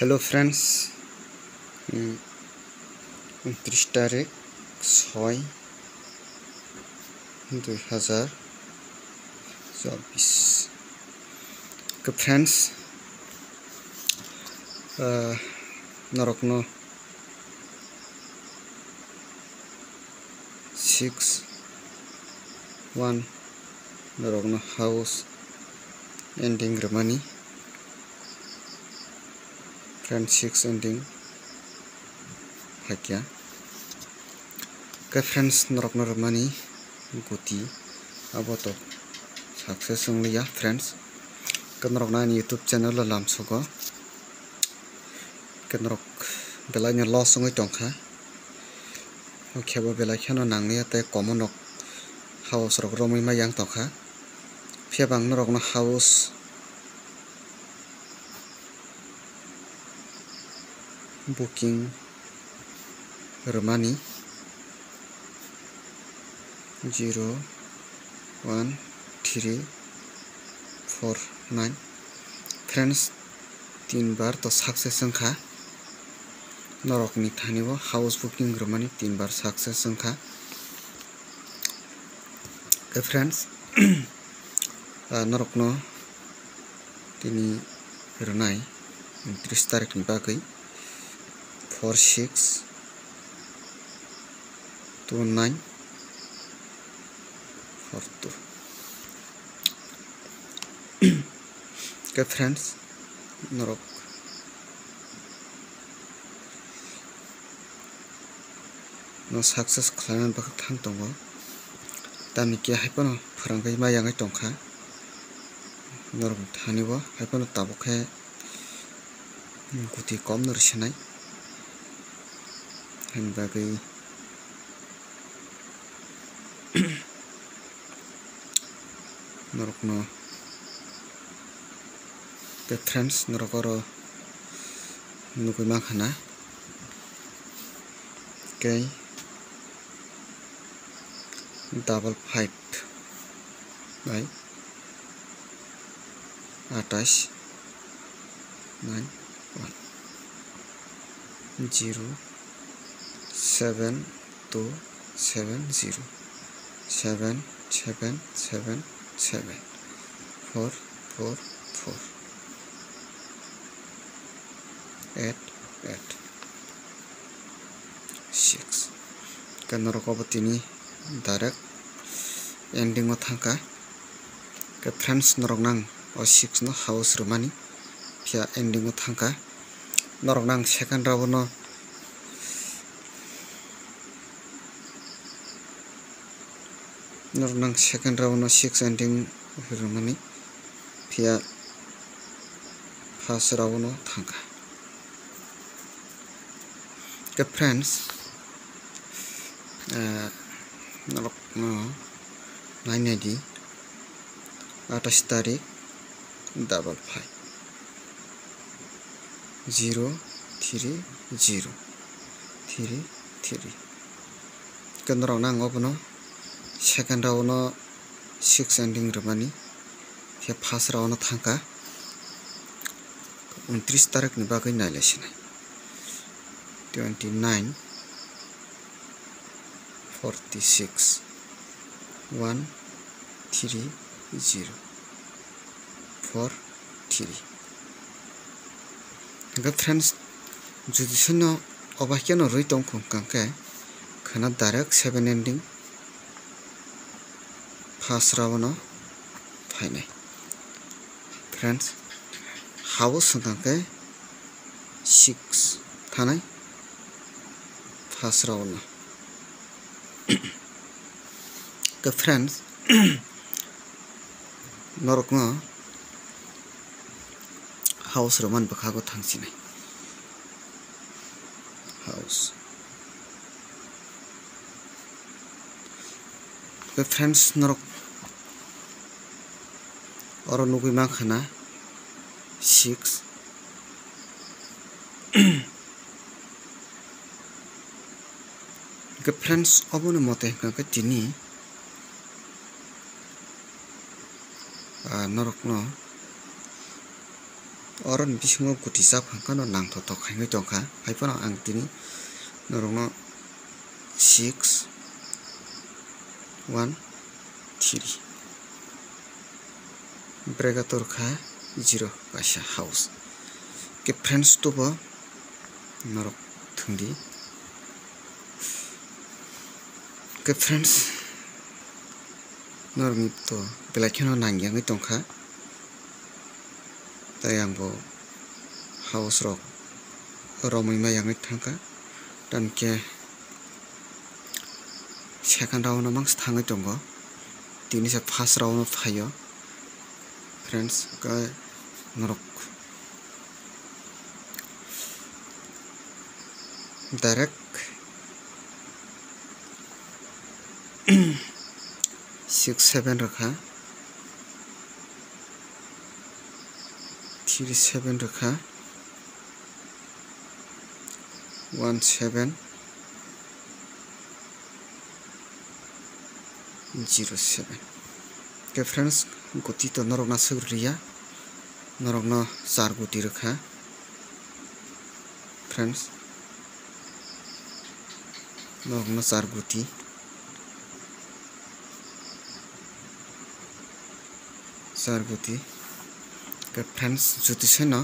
Hello friends 29 तारिख 6/2024 के friends नरकनो 6-1 नरकनो हाउस एंडिंग रमानी फ्रेंड्स 6 एंडिंग हाकिया के फ्रेंड्स नरकनो रमानी गुती aboto success only friends kenrok na YouTube channel la lamsugo kenrok belai ni loss ngoi tongkha khebo belai khano nangni ate common house rok romoi ma yang tongkha phebang norok no house booking romani 01349 friends 3 बार तो success संखा नरक नि थानिबो house booking Ramani 3 बार success संखा के friends नरक no तिनी रनाय 29 तारिख नि बागै 4629 42 के फ्रेंड्स नरक no success खालामनानै बाखौ थां दङ दानि के हायपनो फोरांगै मायांगै दंखा नरक थानिबो हायपनो ताबोखे गुति कम नरसिनाय होनबागै नरक no के फ्रेंड्स नरकरो नुगै माखाना के 55 by 28 9 1 0 7 2 7 0 7 7 7 7 4 4 4 8 8 6 kenarokobotini direct ending o thangka ke friends norok nang o 6 no house romani pia ending o thangka norok nang second round no norok nang second round no 6 ending romani pia first round no thangka के friends नरक no नाइनेदि 28 तारिख 55 030 33 केन्द्र नांगौ बनो second round 6 ending Ramani के first round थांका 29 तारिख नि बागै नायलायसिनाय 29 46 1 3 0 4 3 के फ्रेंड्स जुदिसनो अबाक्यानो रुइ तंखौ कांके खाना डायरेक्ट 7 एंडिंग फर्स्ट राउंड फाइनाय फ्रेंड्स हाउस कांके 6 थानाय फर्स्ट राउंड के फ्रेंड्स नरक no हाउस रोमान बखागो थांसिनाय हाउस के फ्रेंड्स नरक और नुगै माखाना 6 के फ्रेंड्स अबनो मते के तिनी नरक no oro ni bisingo guti chapka no nangthotok khaimai tongkha haifano ang tini norokno 6 1 3 bregator kha 0 kaisa house ke friends tobo norok thungdi ke friends normi to belakino nangyangui tongkha tai angbo house rok romui mayangui thangkha tamke second round no mangs thangui tongo tini se first round no phaio friends ka norok direct 6-7 rakha 3-7 rakha 1-7 0-7 ke friends guti to norok na sugriya norok no 4 guti rakha friends norok no 4 guti ke friends juti seno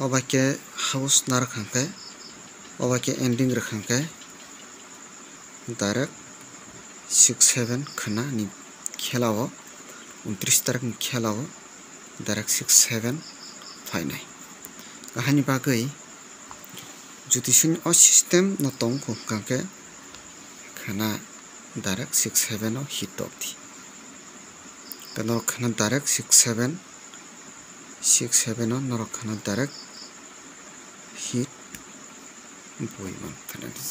obake house nar khangke obake ending rakhangke direct 6-7 khana ni khelao 29 tarik ni khelao direct 6-7 phainai kahani bagui juti sin o system no tong khangke khana direct 6-7 no hit opti norok khana direct 6-7 no norok khana direct hit boiman friends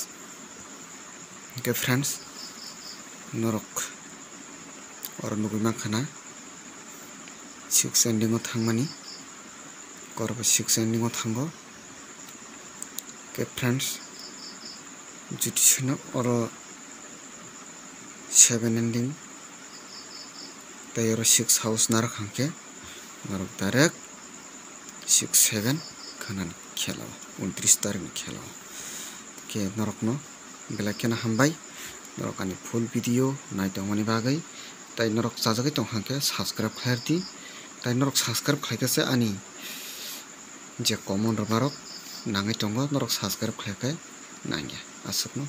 ke friends norok or nugui khana 6 ending o thangmani korba 6 ending o thango ke friends juti sino oro 7 ending tayoro 6 house nar khangke norok direct 6-7 khana khelao 29 tarik ni khelao ke norok no belakena hambai norok ani full video naitongmani bagai tai norok chajagai tongkhangke subscribe khairti tai norok subscribe khaikase ani je common rok narok nangai tongo norok subscribe khlaikai nangya asukno.